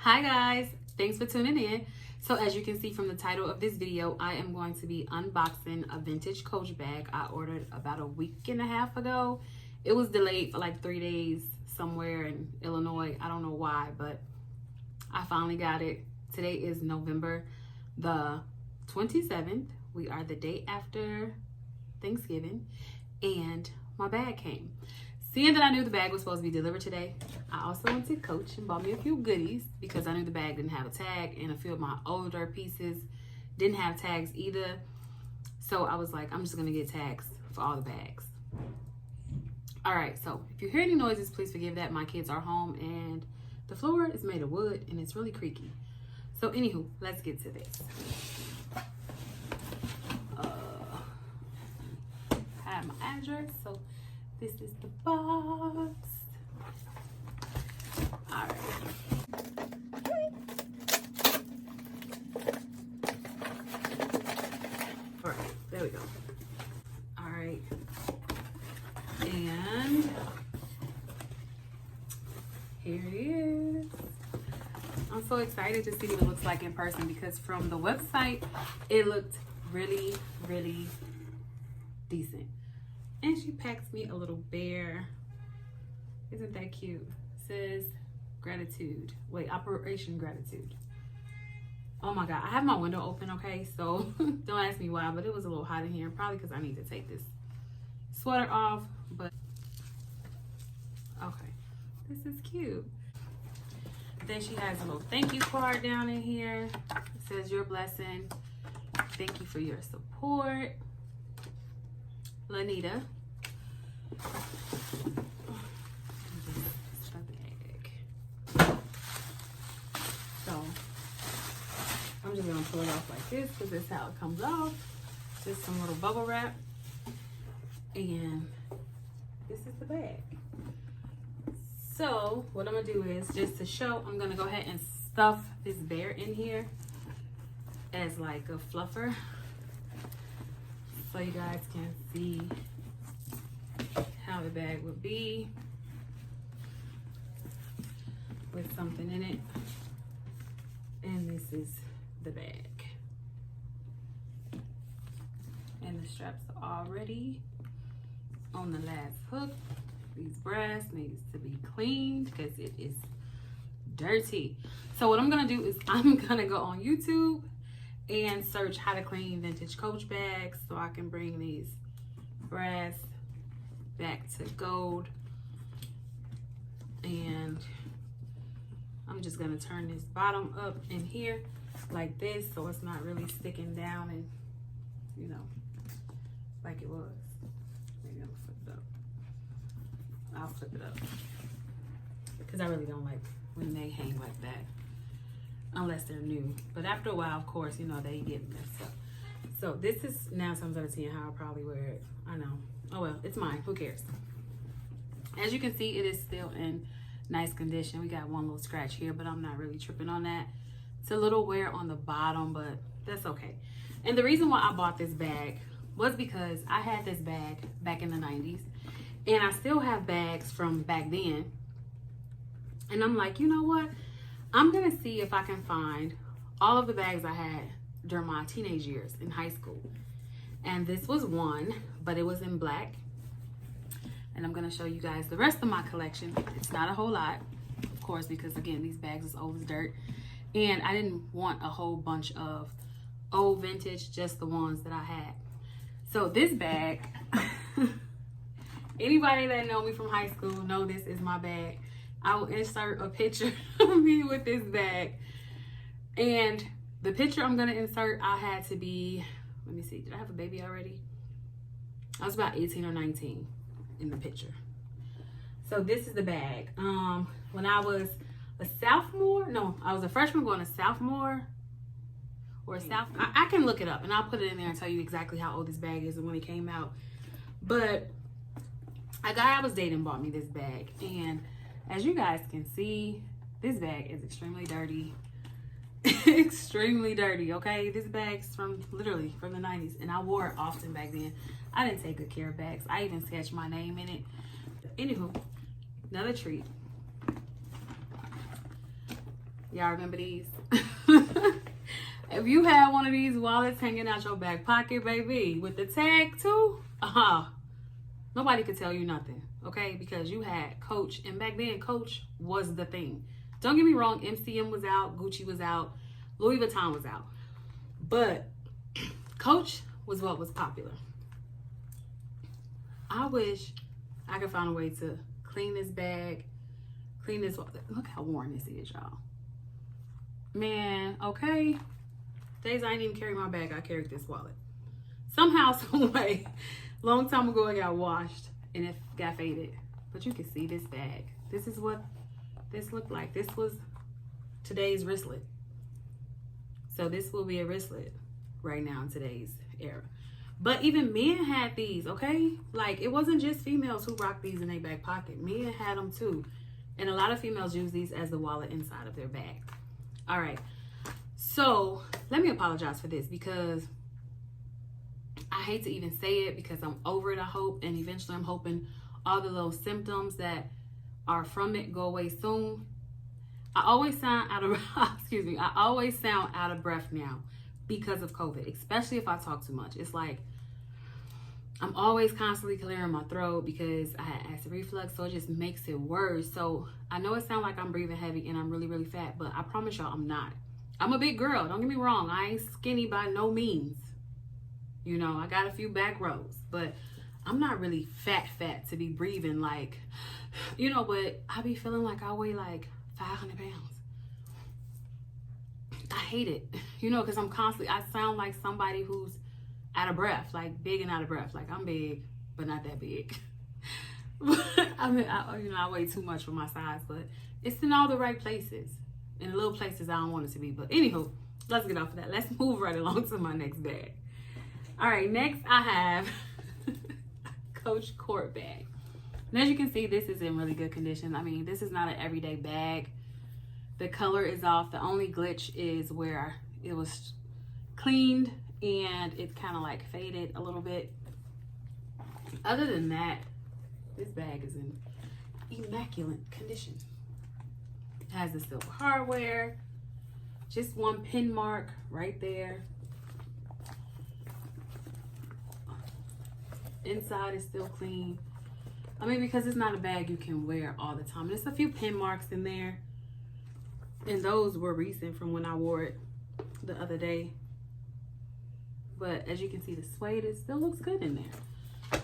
Hi guys, thanks for tuning in. So as you can see from the title of this video, I am going to be unboxing a vintage Coach bag I ordered about a week and a half ago. It was delayed for like 3 days somewhere in Illinois. I don't know why, but I finally got it. Today is November the 27th. We are the day after Thanksgiving and my bag came. Seeing that I knew the bag was supposed to be delivered today, I also went to Coach and bought me a few goodies because I knew the bag didn't have a tag and a few of my older pieces didn't have tags either. So I was like, I'm just gonna get tags for all the bags. All right, so if you hear any noises, please forgive that. My kids are home and the floor is made of wood and it's really creaky. So anywho, let's get to this. I have my address, so this is the box. All right. All right, there we go. All right. And here it is. I'm so excited to see what it looks like in person because from the website, it looked really, really decent. And she packs me a little bear. Isn't that cute? It says gratitude. Wait, Operation Gratitude. Oh my God, I have my window open, okay? So don't ask me why, but it was a little hot in here. Probably because I need to take this sweater off, but okay. This is cute. Then she has a little thank you card down in here. It says your blessing. Thank you for your support. Lanita. So I'm just gonna pull it off like this because this is how it comes off. Just some little bubble wrap. And this is the bag. So what I'm gonna do is just to show, I'm gonna go ahead and stuff this bear in here as like a fluffer. So you guys can see how the bag would be with something in it. And this is the bag. And the straps are already on the last hook. These brass needs to be cleaned because it is dirty. So what I'm gonna do is I'm gonna go on YouTube and search how to clean vintage Coach bags so I can bring these brass back to gold. And I'm just gonna turn this bottom up in here like this so it's not really sticking down and, you know, like it was. Maybe I'll flip it up. I'll flip it up because I really don't like when they hang like that. Unless they're new, but after a while, of course, you know, they get messed up. So this is 9 times out of 10 how I'll probably wear it. I know. Oh well, it's mine. Who cares? As you can see, it is still in nice condition. We got one little scratch here, but I'm not really tripping on that. It's a little wear on the bottom, but that's okay. And the reason why I bought this bag was because I had this bag back in the 90s, and I still have bags from back then. And I'm like, you know what? I'm gonna see if I can find all of the bags I had during my teenage years in high school. And this was one, but it was in black. And I'm gonna show you guys the rest of my collection. It's not a whole lot, of course, because again, these bags is old as dirt. And I didn't want a whole bunch of old vintage, just the ones that I had. So this bag, anybody that know me from high school know this is my bag. I will insert a picture of me with this bag. And the picture I'm gonna insert, I had to be, let me see, did I have a baby already? I was about 18 or 19 in the picture. So this is the bag. When I was a sophomore, no, I was a freshman going to sophomore or a sophomore. I can look it up and I'll put it in there and tell you exactly how old this bag is and when it came out. But a guy I was dating bought me this bag, and as you guys can see, this bag is extremely dirty. Extremely dirty, okay? This bag's from literally from the 90s, and I wore it often back then. I didn't take good care of bags. I even sketched my name in it. Anywho, another treat. Y'all remember these? If you had one of these wallets hanging out your back pocket, baby, with the tag too, nobody could tell you nothing, okay? Because you had Coach, and back then Coach was the thing. Don't get me wrong, MCM was out, Gucci was out, Louis Vuitton was out, but Coach was what was popular. I wish I could find a way to clean this bag, clean this wallet. Look how worn this is, y'all. Man, okay. Days I didn't even carry my bag, I carried this wallet. Somehow, some way, long time ago, it got washed and it got faded. But you can see this bag. This is what this looked like. This was today's wristlet. So this will be a wristlet right now in today's era. But even men had these, okay? Like, it wasn't just females who rocked these in their back pocket. Men had them too. And a lot of females use these as the wallet inside of their bag. All right. So let me apologize for this because I hate to even say it because I'm over it, I hope. And eventually I'm hoping all the little symptoms that are from it go away soon. I always sound out of, excuse me, I always sound out of breath now because of COVID, especially if I talk too much. It's like I'm always constantly clearing my throat because I had acid reflux, so it just makes it worse. So I know it sounds like I'm breathing heavy and I'm really, really fat, but I promise y'all I'm not. I'm a big girl, don't get me wrong. I ain't skinny by no means. You know, I got a few back rows, but I'm not really fat to be breathing like, you know, but I be feeling like I weigh like 500 pounds. I hate it, you know, because I'm constantly, I sound like somebody who's out of breath, like big and out of breath. Like I'm big, but not that big. I mean, I weigh too much for my size, but it's in all the right places. In the little places I don't want it to be. But anywho, let's get off of that. Let's move right along to my next bag. All right, next I have Coach Court bag. And as you can see, this is in really good condition. I mean, this is not an everyday bag. The color is off. The only glitch is where it was cleaned and it kind of like faded a little bit. Other than that, this bag is in immaculate condition. It has the silver hardware, just one pin mark right there. Inside is still clean. I mean, because it's not a bag you can wear all the time. There's a few pin marks in there. And those were recent from when I wore it the other day. But as you can see, the suede, it still looks good in there.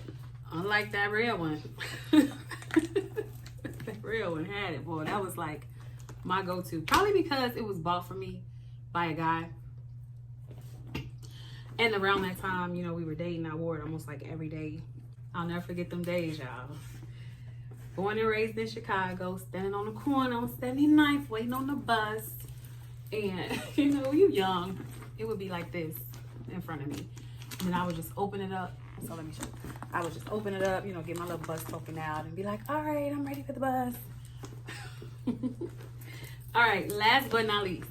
Unlike that red one. That red one had it, boy. That was like my go-to. Probably because it was bought for me by a guy. And around that time, you know, we were dating. I wore it almost like every day. I'll never forget them days, y'all. Born and raised in Chicago, standing on the corner on 79th, waiting on the bus. And, you know, you young. It would be like this in front of me. And then I would just open it up. So let me show you. I would just open it up, you know, get my little bus token out and be like, all right, I'm ready for the bus. All right, last but not least,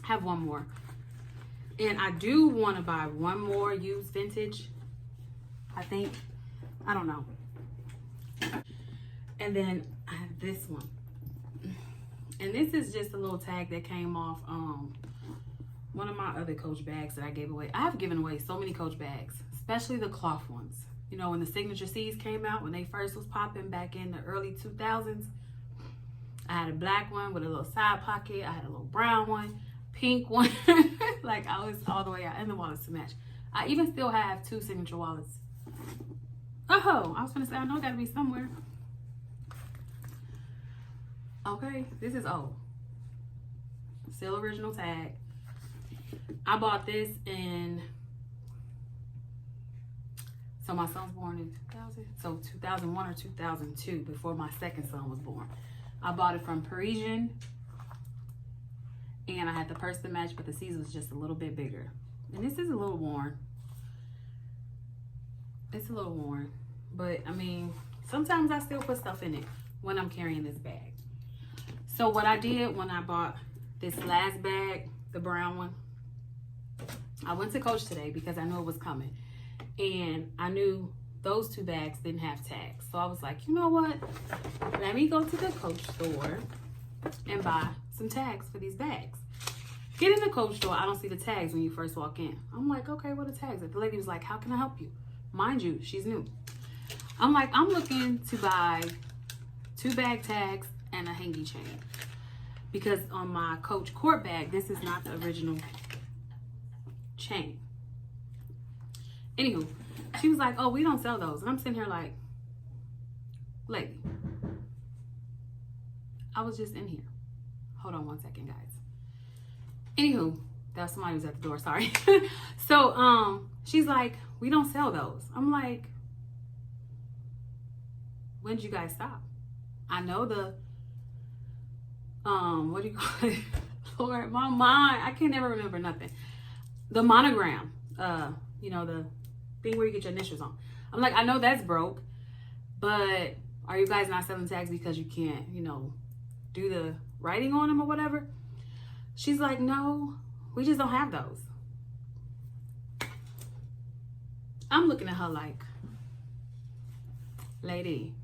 I have one more. And I do want to buy one more used vintage. I think, I don't know. And then I have this one. And this is just a little tag that came off one of my other Coach bags that I gave away. I have given away so many Coach bags, especially the cloth ones. You know, when the Signature C's came out, when they first was popping back in the early 2000s, I had a black one with a little side pocket. I had a little brown one, pink one. Like I was all the way out, and the wallets to match. I even still have 2 Signature wallets. Oh, I was gonna say, I know it gotta be somewhere. Okay, this is old. Still original tag. I bought this in, so my son's born in 2000, so 2001 or 2002, before my second son was born. I bought it from Parisian, and I had the purse to match, but the C's was just a little bit bigger. And this is a little worn. It's a little worn, but I mean, sometimes I still put stuff in it when I'm carrying this bag. So what I did when I bought this last bag, the brown one, I went to Coach today because I knew it was coming. And I knew those 2 bags didn't have tags. So I was like, you know what? Let me go to the Coach store and buy some tags for these bags. Get in the Coach store. I don't see the tags when you first walk in. I'm like, okay, what are the tags? The lady was like, how can I help you? Mind you, she's new. I'm like, I'm looking to buy 2 bag tags and a hangy chain. Because on my Coach Court bag, this is not the original chain. Anywho, she was like, oh, we don't sell those. And I'm sitting here like, lady, I was just in here. Hold on one second, guys. Anywho, that was somebody who was at the door, sorry. So, she's like, we don't sell those. I'm like, when did you guys stop? I know the, what do you call it? Lord, my mind, I can't never remember nothing. The monogram, you know, the thing where you get your initials on. I'm like, I know that's broke, but are you guys not selling tags because you can't, you know, do the writing on them or whatever? She's like, no, we just don't have those. I'm looking at her like, lady,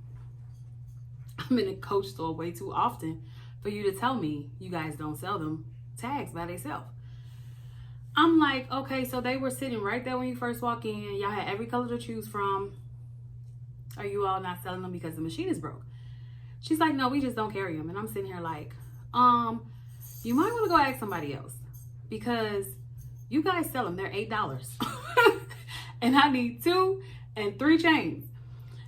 I'm in the Coach store way too often for you to tell me you guys don't sell them tags by themselves. I'm like, okay, so they were sitting right there when you first walk in. Y'all had every color to choose from. Are you all not selling them because the machine is broke? She's like, no, we just don't carry them. And I'm sitting here like, you might want to go ask somebody else because you guys sell them. They're $8. And I need 2 and 3 chains.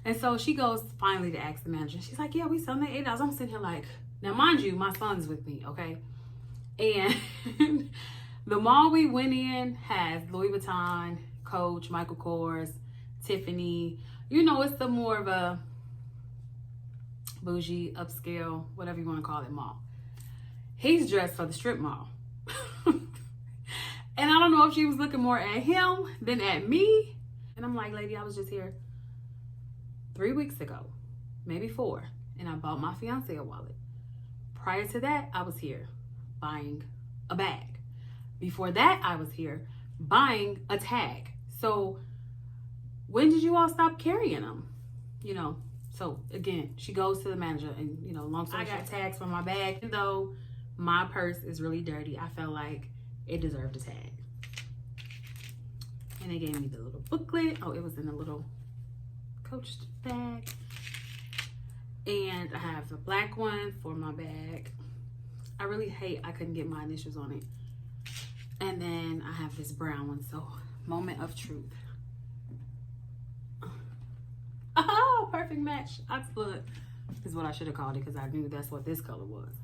And so she goes finally to ask the manager. She's like, yeah, we sell them at $8. I'm sitting here like, now mind you, my son's with me, okay? And the mall we went in has Louis Vuitton, Coach, Michael Kors, Tiffany. You know, it's the more of a bougie, upscale, whatever you want to call it, mall. He's dressed for the strip mall. And I don't know if she was looking more at him than at me. And I'm like, lady, I was just here 3 weeks ago, maybe 4. And I bought my fiance a wallet. Prior to that, I was here buying a bag. Before that, I was here buying a tag. So when did you all stop carrying them? You know, so again, she goes to the manager and, you know, long story short, I got tags for my bag. Even though my purse is really dirty, I felt like it deserved a tag. And they gave me the little booklet. Oh, it was in a little Coach bag. And I have a black one for my bag. I really hate I couldn't get my initials on it. And then I have this brown one. So, moment of truth. Oh, perfect match. Oxblood is what I should have called it because I knew that's what this color was.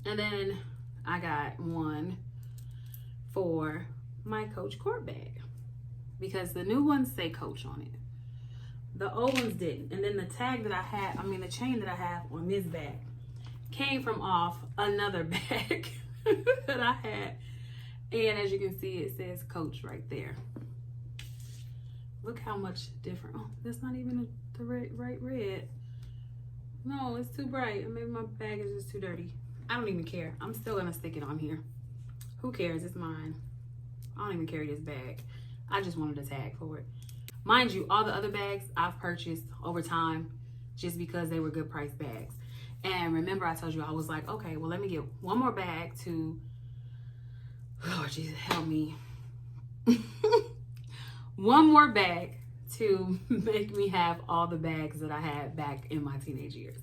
And then I got one for my Coach Court bag because the new ones say Coach on it. The old ones didn't. And then the tag that I had, the chain that I have on this bag came from off another bag that I had. And as you can see, it says Coach right there. Look how much different. Oh, that's not even the right red. No, it's too bright. Maybe my bag is just too dirty. I don't even care. I'm still gonna stick it on here. Who cares? It's mine. I don't even carry this bag. I just wanted a tag for it. Mind you, all the other bags I've purchased over time just because they were good price bags. And remember I told you I was like, okay, well let me get one more bag to, Lord Jesus, help me. One more bag to make me have all the bags that I had back in my teenage years.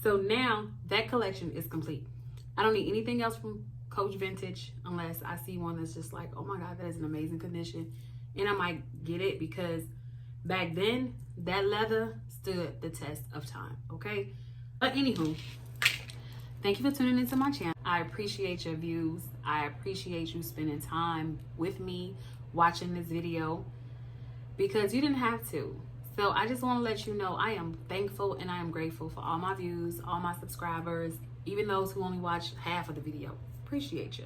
So now that collection is complete. I don't need anything else from Coach Vintage unless I see one that's just like, oh my God, that is an amazing condition. And I might get it because back then, that leather stood the test of time, okay? But anywho, thank you for tuning into my channel. I appreciate your views. I appreciate you spending time with me watching this video because you didn't have to. So I just want to let you know I am thankful and I am grateful for all my views, all my subscribers, even those who only watch half of the video. Appreciate you.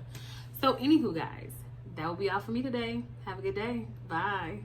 So anywho, guys, that will be all for me today. Have a good day. Bye.